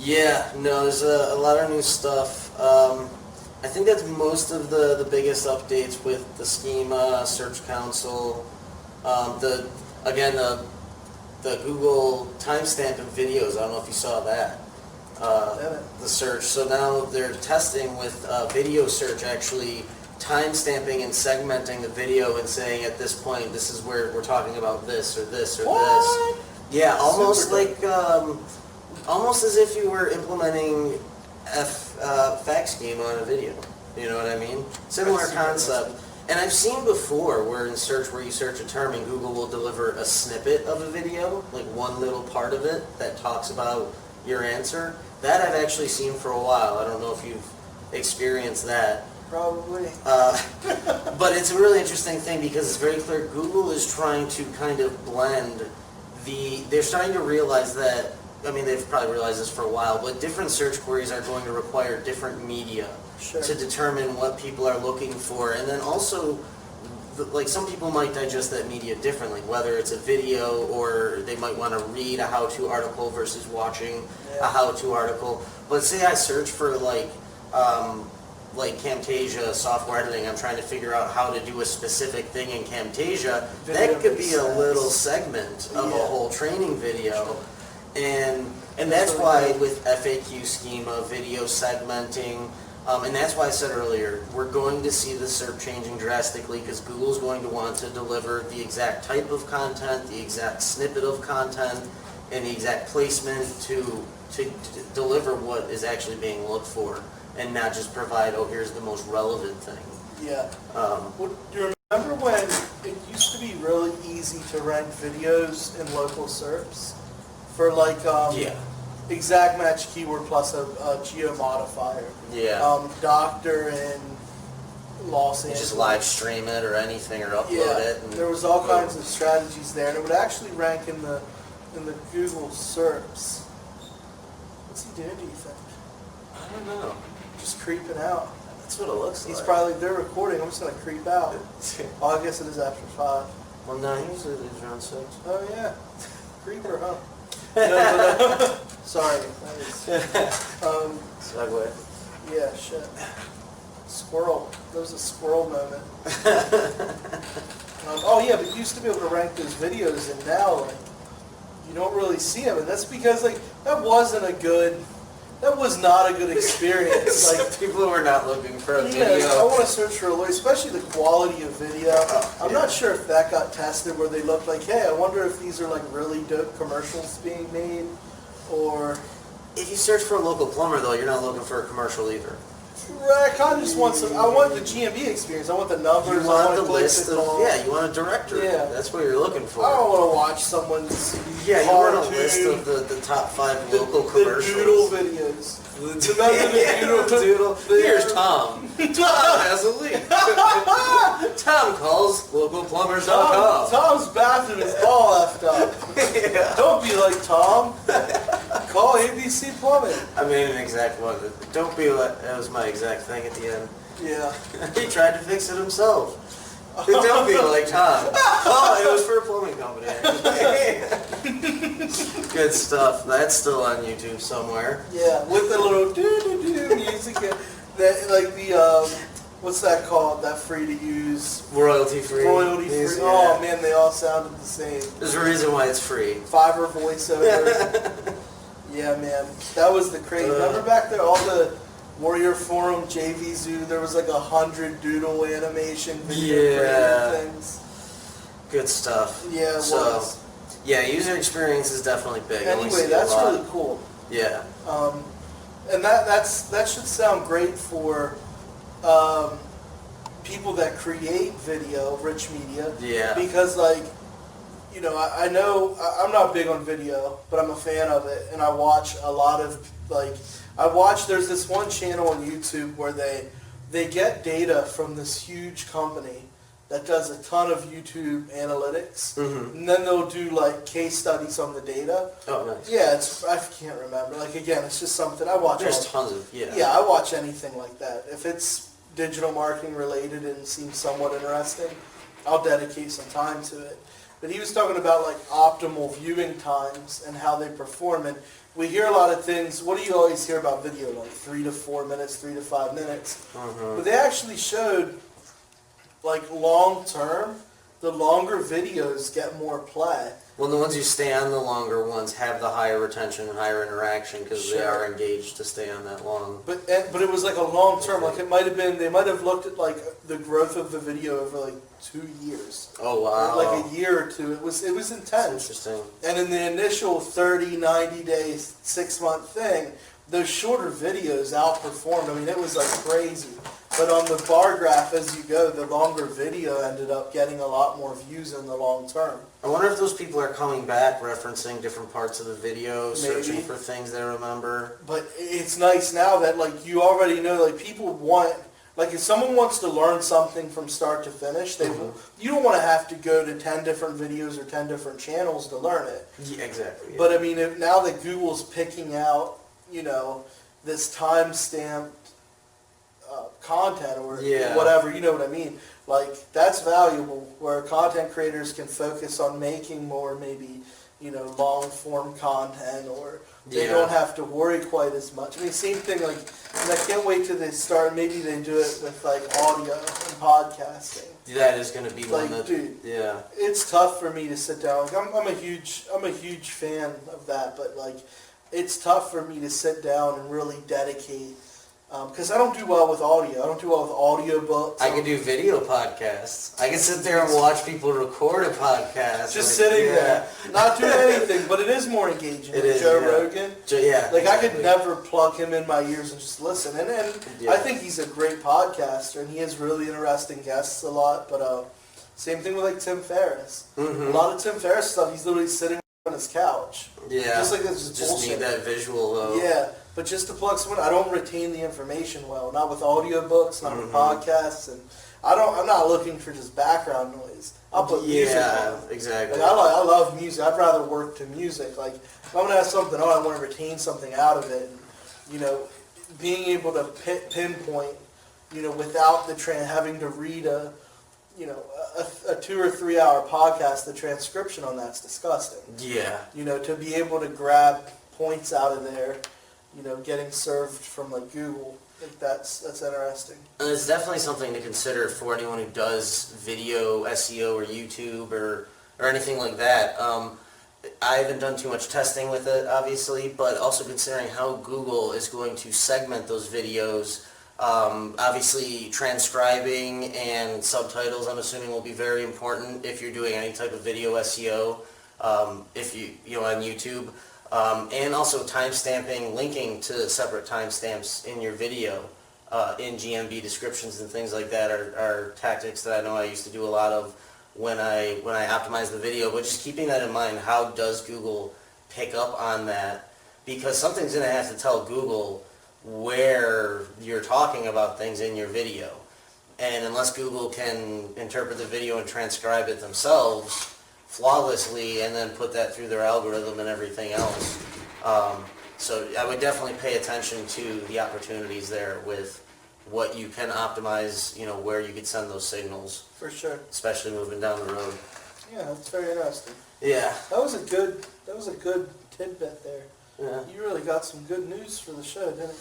Yeah, no, there's a lot of new stuff. I think that's most of the biggest updates with the schema, Search Console, again the Google timestamp of videos. I don't know if you saw that. The search. So now they're testing with video search actually timestamping and segmenting the video and saying at this point this is where we're talking about this or this or What? this. Yeah, almost Super like almost as if you were implementing fact schema on a video. You know what I mean? Similar concept. And I've seen before where in search, where you search a term and Google will deliver a snippet of a video, like one little part of it that talks about your answer. That I've actually seen for a while. I don't know if you've experienced that. Probably. But it's a really interesting thing because it's very clear Google is trying to kind of blend they're starting to realize that, I mean, they've probably realized this for a while, but different search queries are going to require different media to determine what people are looking for. And then also, like, some people might digest that media differently, whether it's a video or they might want to read a how-to article versus watching a how-to article. But say I search for, like Camtasia software editing, I'm trying to figure out how to do a specific thing in Camtasia, that could be a little segment of a whole training video. And that's why with FAQ schema, video segmenting, and that's why I said earlier, we're going to see the SERP changing drastically because Google's going to want to deliver the exact type of content, the exact snippet of content, and the exact placement to deliver what is actually being looked for, and not just provide, oh, here's the most relevant thing. Yeah. Well, do you remember when it used to be really easy to rank videos in local SERPs for like exact match keyword plus a geo modifier? Yeah. Doctor in Los Angeles. Just live stream it or anything or upload it. And there was all kinds of strategies there, and it would actually rank in the Google SERPs. What's he doing, do you think? I don't know. Just creeping out. That's what it looks like. He's probably, they're recording, I'm just going to creep out. Oh, I guess it is after 5. Well, no, usually it's around 6. Oh, yeah. Creeper, huh? No, sorry. Segway. Yeah, shit. Squirrel. There was a squirrel moment. Oh, yeah, but you used to be able to rank those videos, and now, like, you don't really see them. And that's because, like, that was not a good experience. Like, people who are not looking for a video. I want to search for a lawyer, especially the quality of video. I'm not sure if that got tested where they looked like, hey, I wonder if these are like really dope commercials being made, or... If you search for a local plumber, though, you're not looking for a commercial either. Right, I kind of just want I want the GMB experience. I want the numbers. You want I the want list of, you want a directory. Yeah. That's what you're looking for. I don't want to watch someone's you want a list of the top 5 local commercials. The doodle videos. The doodle. Here's Tom. Tom has a leak. Tom calls localplumbers.com. Tom's bathroom is all effed up. Don't be like Tom. Call ABC Plumbing. I made an exact one. Don't be like, that was my exact thing at the end. Yeah. He tried to fix it himself. Don't be like Tom. Oh, it was for a plumbing company. Good stuff. That's still on YouTube somewhere. Yeah, with the little doo-doo-doo music. That, like the, what's that called? That free to use? Royalty free. Royalty free. Music, Oh man, they all sounded the same. There's a reason why it's free. Fiverr voiceover. Yeah, man. That was the craze. Remember back there, all the Warrior Forum, JV Zoo, there was like 100 doodle animation video things. Good stuff. Yeah, it was. Yeah, user experience is definitely big. Anyway, that's really cool. Yeah. And that should sound great for people that create video, rich media. Yeah. Because, like, you know, I know I'm not big on video, but I'm a fan of it, and I watch a lot of, like, there's this one channel on YouTube where they get data from this huge company that does a ton of YouTube analytics, and then they'll do like case studies on the data. Oh, nice. Yeah, I can't remember. Like, again, it's just something I watch. There's tons of, Yeah, I watch anything like that. If it's digital marketing related and seems somewhat interesting, I'll dedicate some time to it. but he was talking about like optimal viewing times and how they perform. And we hear a lot of things. What do you always hear about video? Like 3 to 4 minutes, 3 to 5 minutes. But they actually showed, like long term, the longer videos get more play. Well, the ones who stay on the longer ones have the higher retention and higher interaction because they are engaged to stay on that long. But it was like a long term. Like it might have been, they might have looked at like the growth of the video over like 2 years. Oh wow! Or like a year or two. It was intense. That's interesting. And in the initial 30, 90 days, 6 month thing, those shorter videos outperformed. I mean, it was like crazy. But on the bar graph, as you go, the longer video ended up getting a lot more views in the long term. I wonder if those people are coming back, referencing different parts of the video, searching Maybe. for things they remember. But it's nice now that like you already know, like people want, like if someone wants to learn something from start to finish, they you don't want to have to go to 10 different videos or 10 different channels to learn it. Yeah, exactly. Yeah. But I mean, now that Google's picking out, you know, this time-stamped content or whatever, you know what I mean? Like, that's valuable, where content creators can focus on making more, maybe, you know, long-form content, or they don't have to worry quite as much. I mean, same thing, like, and I can't wait till they start, maybe they do it with, like, audio and podcasting. That is going to be Like, one that, dude, yeah. it's tough for me to sit down. Like, I'm a huge fan of that, but, like, it's tough for me to sit down and really dedicate, because I don't do well with audio. I don't do well with audiobooks. I can do video podcasts. I can sit there and watch people record a podcast. Just sitting there, not doing anything, but it is more engaging. It Like is, Joe yeah. Rogan. Yeah. Like, I exactly. could never plug him in my ears and just listen. And I think he's a great podcaster, and he has really interesting guests a lot. But same thing with, like, Tim Ferriss. A lot of Tim Ferriss stuff, he's literally sitting on his couch. Yeah. Just like this is Just bullshit. need that visual, though. Yeah, but just to plug someone, I don't retain the information well. Not with audiobooks, not with podcasts, and I'm not looking for just background noise. I'll put music on. Exactly. Like, I love music. I'd rather work to music. Like, if I'm gonna have something on, I want to retain something out of it. And, you know, being able to pinpoint, you know, without having to read a 2 or 3 hour podcast, the transcription on that's disgusting. Yeah. You know, to be able to grab points out of there, you know, getting served from like Google, like that's interesting. And it's definitely something to consider for anyone who does video SEO or YouTube or anything like that. I haven't done too much testing with it, obviously, but also considering how Google is going to segment those videos. Obviously, transcribing and subtitles, I'm assuming, will be very important if you're doing any type of video SEO, if you on YouTube. And also timestamping, linking to separate timestamps in your video, in GMB descriptions and things like that are tactics that I know I used to do a lot of when I optimize the video. But just keeping that in mind, how does Google pick up on that? Because something's going to have to tell Google where you're talking about things in your video. And unless Google can interpret the video and transcribe it themselves flawlessly and then put that through their algorithm and everything else. So I would definitely pay attention to the opportunities there with what you can optimize, you know, where you could send those signals. For sure. Especially moving down the road. Yeah, that's very interesting. Yeah. That was a good tidbit there. Yeah. You really got some good news for the show, didn't you?